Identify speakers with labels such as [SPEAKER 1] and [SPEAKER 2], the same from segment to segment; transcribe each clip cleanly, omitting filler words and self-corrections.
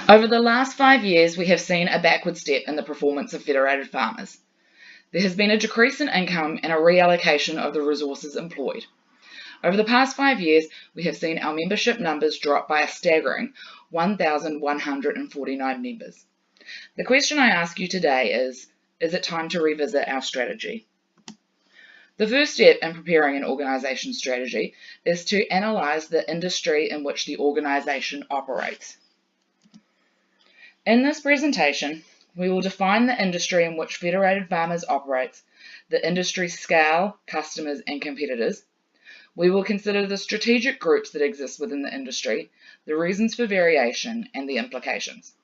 [SPEAKER 1] Over the last 5 years, we have seen a backward step in the performance of federated farmers. There has been a decrease in income and a reallocation of the resources employed. Over the past 5 years, we have seen our membership numbers drop by a staggering 1,149 members. The question I ask you today is it time to revisit our strategy? The first step in preparing an organisation strategy is to analyse the industry in which the organisation operates. In this presentation, we will define the industry in which federated farmers operates, the industry's scale, customers and competitors. We will consider the strategic groups that exist within the industry, the reasons for variation and the implications.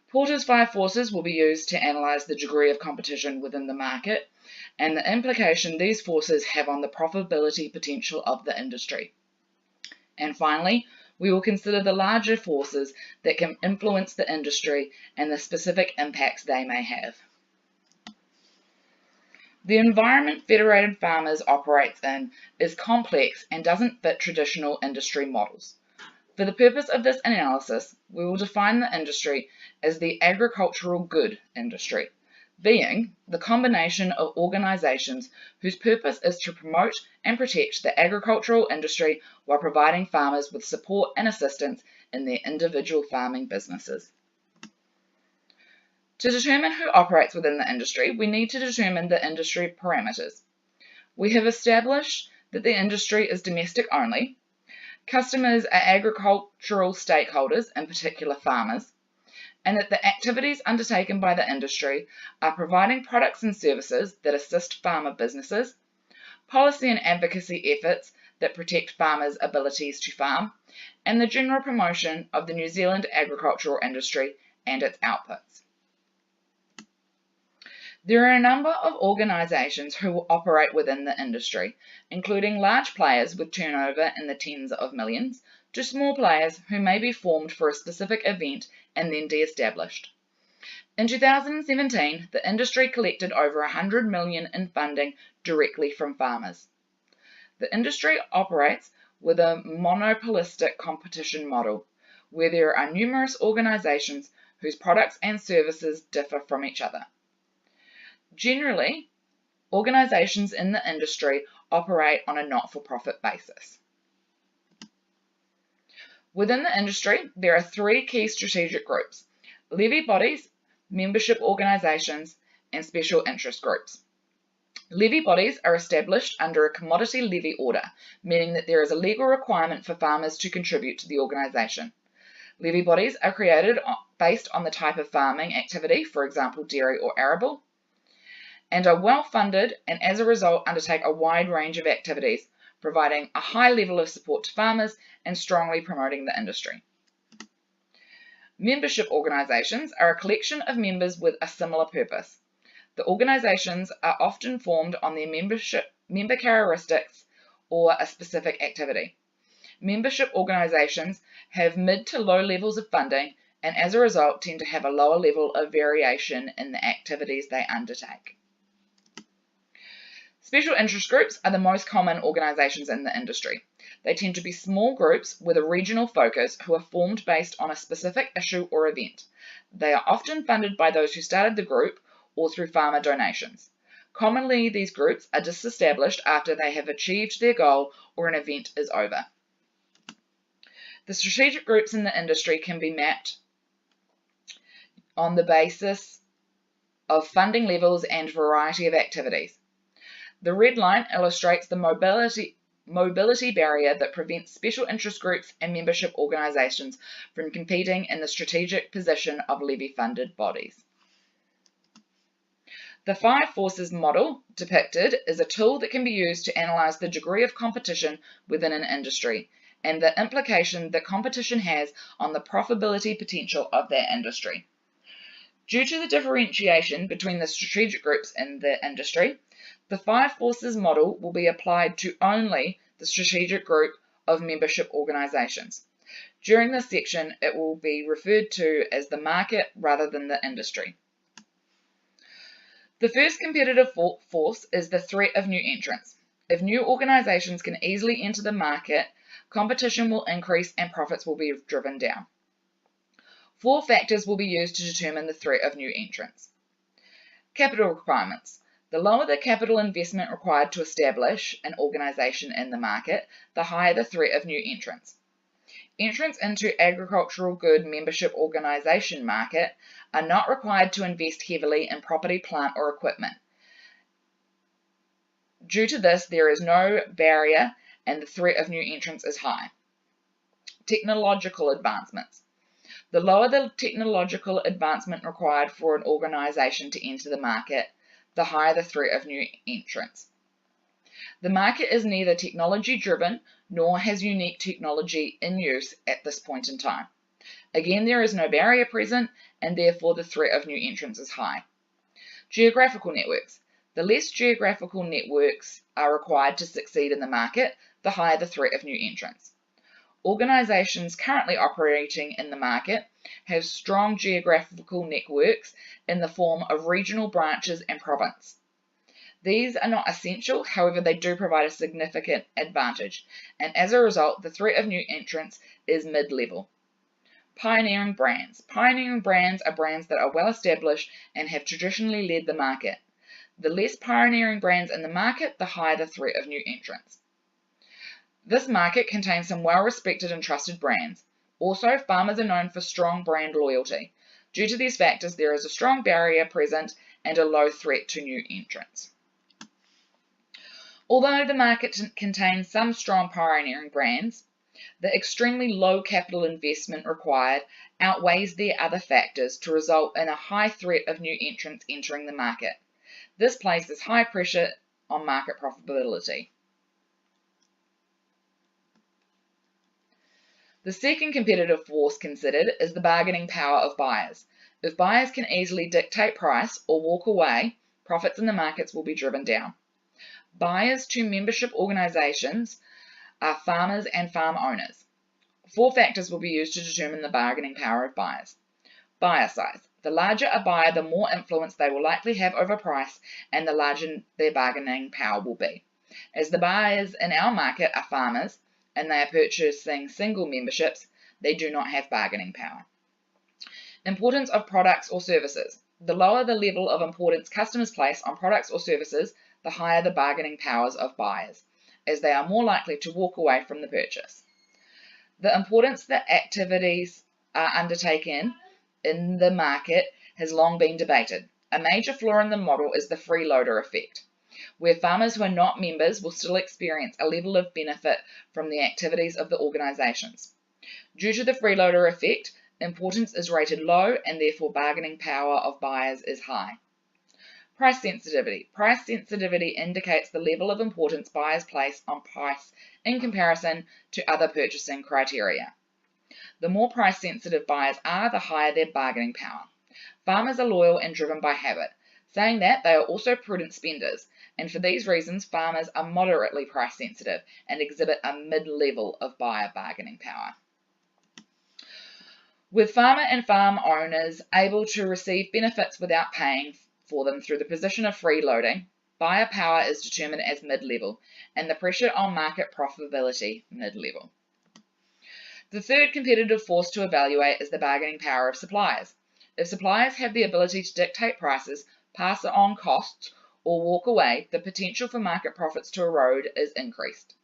[SPEAKER 1] Porter's 5 forces will be used to analyse the degree of competition within the market and the implication these forces have on the profitability potential of the industry. And finally, we will consider the larger forces that can influence the industry and the specific impacts they may have. The environment federated farmers operates in is complex and doesn't fit traditional industry models. For the purpose of this analysis, we will define the industry as the agricultural good industry, being the combination of organisations whose purpose is to promote and protect the agricultural industry while providing farmers with support and assistance in their individual farming businesses. To determine who operates within the industry, we need to determine the industry parameters. We have established that the industry is domestic only. Customers are agricultural stakeholders, in particular farmers, and that the activities undertaken by the industry are providing products and services that assist farmer businesses, policy and advocacy efforts that protect farmers' abilities to farm, and the general promotion of the New Zealand agricultural industry and its outputs. There are a number of organisations who will operate within the industry, including large players with turnover in the tens of millions, to small players who may be formed for a specific event and then de-established. In 2017, the industry collected over 100 million in funding directly from farmers. The industry operates with a monopolistic competition model, where there are numerous organisations whose products and services differ from each other. Generally, organisations in the industry operate on a not-for-profit basis. Within the industry, there are 3 key strategic groups: levy bodies, membership organisations, and special interest groups. Levy bodies are established under a commodity levy order, meaning that there is a legal requirement for farmers to contribute to the organisation. Levy bodies are created based on the type of farming activity, for example dairy or arable, and are well funded and as a result undertake a wide range of activities, providing a high level of support to farmers and strongly promoting the industry. Membership organisations are a collection of members with a similar purpose. The organisations are often formed on their member characteristics or a specific activity. Membership organisations have mid to low levels of funding and as a result tend to have a lower level of variation in the activities they undertake. Special interest groups are the most common organisations in the industry. They tend to be small groups with a regional focus who are formed based on a specific issue or event. They are often funded by those who started the group or through farmer donations. Commonly, these groups are disestablished after they have achieved their goal or an event is over. The strategic groups in the industry can be mapped on the basis of funding levels and variety of activities. The red line illustrates the mobility barrier that prevents special interest groups and membership organisations from competing in the strategic position of levy-funded bodies. The 5 forces model depicted is a tool that can be used to analyse the degree of competition within an industry and the implication that competition has on the profitability potential of that industry. Due to the differentiation between the strategic groups in the industry, the 5 forces model will be applied to only the strategic group of membership organisations. During this section, it will be referred to as the market rather than the industry. The first competitive force is the threat of new entrants. If new organisations can easily enter the market, competition will increase and profits will be driven down. 4 factors will be used to determine the threat of new entrants. Capital requirements. The lower the capital investment required to establish an organisation in the market, the higher the threat of new entrants. Entrants into agricultural good membership organisation market are not required to invest heavily in property, plant or equipment. Due to this, there is no barrier and the threat of new entrants is high. Technological advancements. The lower the technological advancement required for an organisation to enter the market, the higher the threat of new entrants. The market is neither technology-driven nor has unique technology in use at this point in time. Again, there is no barrier present, and therefore the threat of new entrants is high. Geographical networks. The less geographical networks are required to succeed in the market, the higher the threat of new entrants. Organisations currently operating in the market have strong geographical networks in the form of regional branches and province. These are not essential, however they do provide a significant advantage, and as a result the threat of new entrants is mid-level. Pioneering brands. Pioneering brands are brands that are well established and have traditionally led the market. The less pioneering brands in the market, the higher the threat of new entrants. This market contains some well-respected and trusted brands. Also, farmers are known for strong brand loyalty. Due to these factors, there is a strong barrier present and a low threat to new entrants. Although the market contains some strong pioneering brands, the extremely low capital investment required outweighs the other factors to result in a high threat of new entrants entering the market. This places high pressure on market profitability. The second competitive force considered is the bargaining power of buyers. If buyers can easily dictate price or walk away, profits in the markets will be driven down. Buyers to membership organisations are farmers and farm owners. 4 factors will be used to determine the bargaining power of buyers. Buyer size. The larger a buyer, the more influence they will likely have over price and the larger their bargaining power will be. As the buyers in our market are farmers and they are purchasing single memberships, they do not have bargaining power. Importance of products or services. The lower the level of importance customers place on products or services, the higher the bargaining powers of buyers, as they are more likely to walk away from the purchase. The importance that activities are undertaken in the market has long been debated. A major flaw in the model is the freeloader effect, where farmers who are not members will still experience a level of benefit from the activities of the organisations. Due to the freeloader effect, importance is rated low and therefore bargaining power of buyers is high. Price sensitivity. Price sensitivity indicates the level of importance buyers place on price in comparison to other purchasing criteria. The more price sensitive buyers are, the higher their bargaining power. Farmers are loyal and driven by habit. Saying that, they are also prudent spenders, and for these reasons farmers are moderately price sensitive and exhibit a mid-level of buyer bargaining power. With farmer and farm owners able to receive benefits without paying for them through the position of freeloading, buyer power is determined as mid-level, and the pressure on market profitability mid-level. The third competitive force to evaluate is the bargaining power of suppliers. If suppliers have the ability to dictate prices, pass on costs, or walk away, the potential for market profits to erode is increased.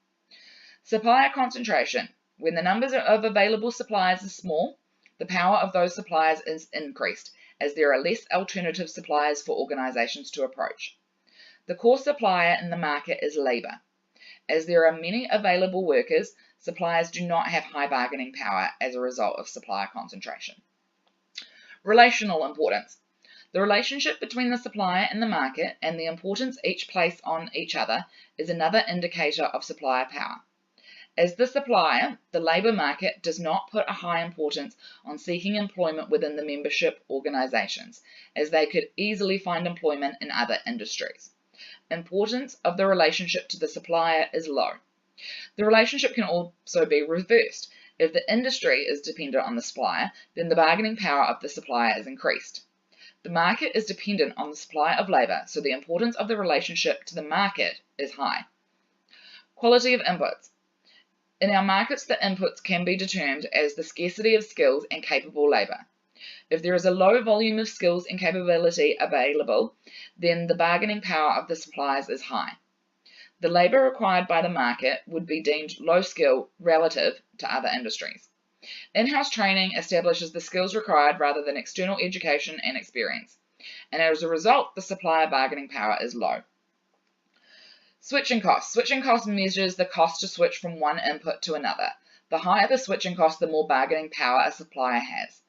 [SPEAKER 1] Supplier concentration. When the numbers of available suppliers is small, the power of those suppliers is increased, as there are less alternative suppliers for organisations to approach. The core supplier in the market is labour. As there are many available workers, suppliers do not have high bargaining power as a result of supplier concentration. Relational importance. The relationship between the supplier and the market and the importance each place on each other is another indicator of supplier power. As the supplier, the labour market does not put a high importance on seeking employment within the membership organisations, as they could easily find employment in other industries. Importance of the relationship to the supplier is low. The relationship can also be reversed. If the industry is dependent on the supplier, then the bargaining power of the supplier is increased. The market is dependent on the supply of labour, so the importance of the relationship to the market is high. Quality of inputs. In our markets, the inputs can be determined as the scarcity of skills and capable labour. If there is a low volume of skills and capability available, then the bargaining power of the suppliers is high. The labour required by the market would be deemed low skill relative to other industries. In-house training establishes the skills required rather than external education and experience, and as a result, the supplier bargaining power is low. Switching costs. Switching costs measures the cost to switch from one input to another. The higher the switching cost, the more bargaining power a supplier has.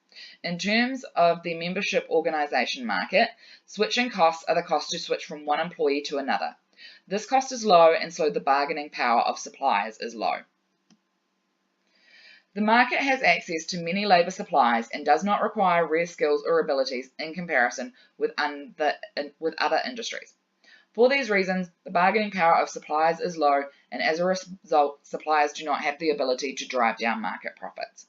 [SPEAKER 1] In terms of the membership organisation market, switching costs are the cost to switch from one employee to another. This cost is low, and so the bargaining power of suppliers is low. The market has access to many labour supplies and does not require rare skills or abilities in comparison with other industries. For these reasons, the bargaining power of suppliers is low, and as a result, suppliers do not have the ability to drive down market profits.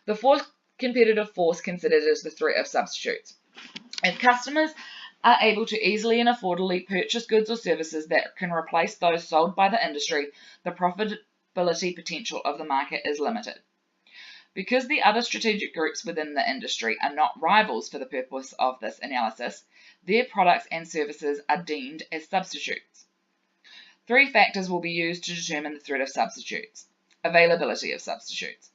[SPEAKER 1] The fourth competitive force considered is the threat of substitutes. If customers are able to easily and affordably purchase goods or services that can replace those sold by the industry, the profitability potential of the market is limited. Because the other strategic groups within the industry are not rivals for the purpose of this analysis, their products and services are deemed as substitutes. Three factors will be used to determine the threat of substitutes. Availability of substitutes.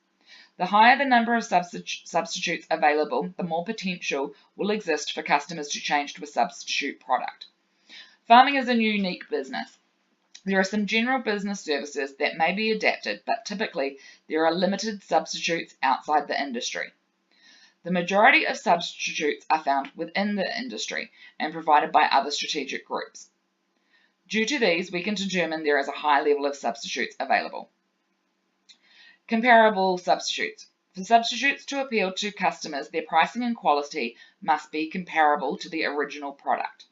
[SPEAKER 1] The higher the number of substitutes available, the more potential will exist for customers to change to a substitute product. Farming is a unique business. There are some general business services that may be adapted, but typically there are limited substitutes outside the industry. The majority of substitutes are found within the industry and provided by other strategic groups. Due to these, we can determine there is a high level of substitutes available. Comparable substitutes. For substitutes to appeal to customers, their pricing and quality must be comparable to the original product.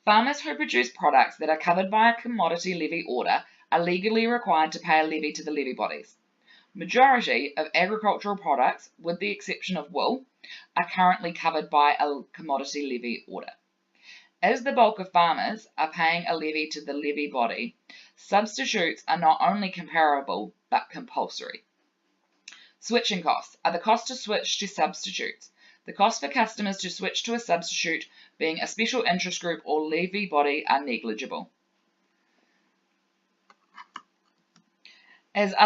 [SPEAKER 1] Farmers who produce products that are covered by a commodity levy order are legally required to pay a levy to the levy bodies. Majority of agricultural products, with the exception of wool, are currently covered by a commodity levy order. As the bulk of farmers are paying a levy to the levy body, substitutes are not only comparable but compulsory. Switching costs are the cost to switch to substitutes. The cost for customers to switch to a substitute, being a special interest group or levy body, are negligible. As the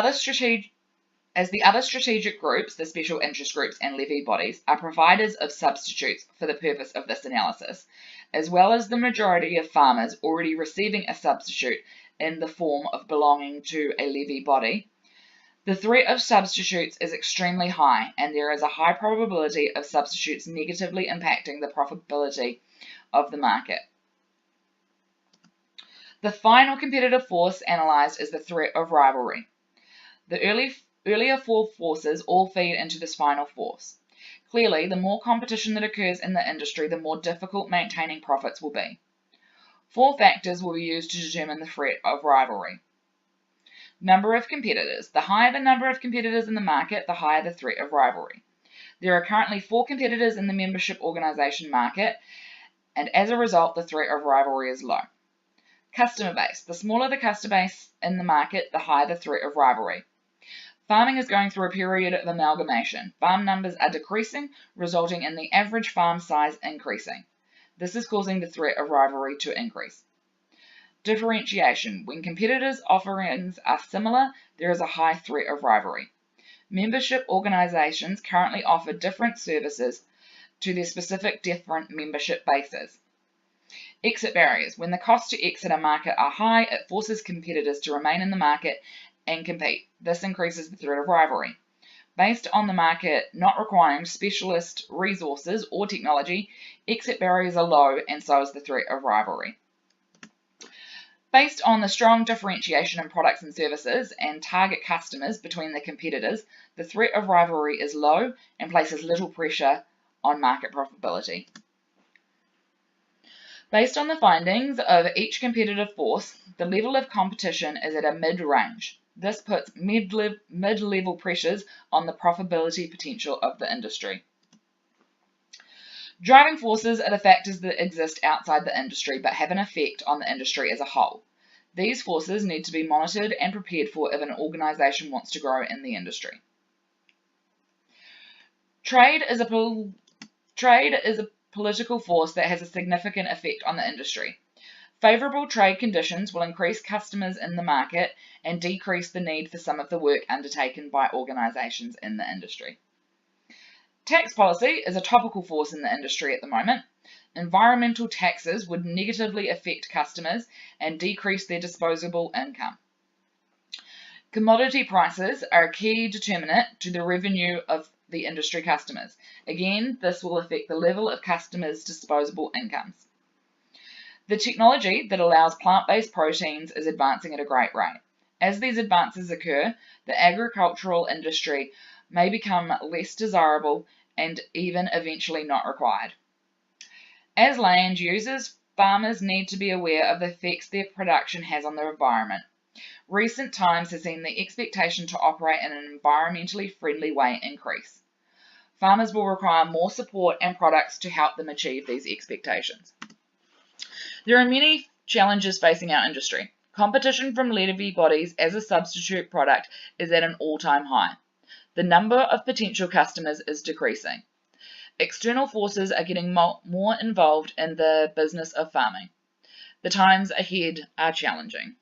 [SPEAKER 1] other strategic groups, the special interest groups and levy bodies, are providers of substitutes for the purpose of this analysis, as well as the majority of farmers already receiving a substitute in the form of belonging to a levy body, the threat of substitutes is extremely high, and there is a high probability of substitutes negatively impacting the profitability of the market. The final competitive force analysed is the threat of rivalry. The earlier four forces all feed into this final force. Clearly, the more competition that occurs in the industry, the more difficult maintaining profits will be. Four factors will be used to determine the threat of rivalry. Number of competitors. The higher the number of competitors in the market, the higher the threat of rivalry. There are currently 4 competitors in the membership organisation market, and as a result, the threat of rivalry is low. Customer base. The smaller the customer base in the market, the higher the threat of rivalry. Farming is going through a period of amalgamation. Farm numbers are decreasing, resulting in the average farm size increasing. This is causing the threat of rivalry to increase. Differentiation. When competitors' offerings are similar, there is a high threat of rivalry. Membership organisations currently offer different services to their specific different membership bases. Exit barriers. When the costs to exit a market are high, it forces competitors to remain in the market and compete. This increases the threat of rivalry. Based on the market not requiring specialist resources or technology, exit barriers are low, and so is the threat of rivalry. Based on the strong differentiation in products and services and target customers between the competitors, the threat of rivalry is low and places little pressure on market profitability. Based on the findings of each competitive force, the level of competition is at a mid-range. This puts mid-level pressures on the profitability potential of the industry. Driving forces are the factors that exist outside the industry but have an effect on the industry as a whole. These forces need to be monitored and prepared for if an organisation wants to grow in the industry. Trade is a political force that has a significant effect on the industry. Favourable trade conditions will increase customers in the market and decrease the need for some of the work undertaken by organisations in the industry. Tax policy is a topical force in the industry at the moment. Environmental taxes would negatively affect customers and decrease their disposable income. Commodity prices are a key determinant to the revenue of the industry customers. Again, this will affect the level of customers' disposable incomes. The technology that allows plant-based proteins is advancing at a great rate. As these advances occur, the agricultural industry may become less desirable and even eventually not required. As land users, farmers need to be aware of the effects their production has on the environment. Recent times have seen the expectation to operate in an environmentally friendly way increase. Farmers will require more support and products to help them achieve these expectations. There are many challenges facing our industry. Competition from levy bodies as a substitute product is at an all-time high. The number of potential customers is decreasing. External forces are getting more involved in the business of farming. The times ahead are challenging.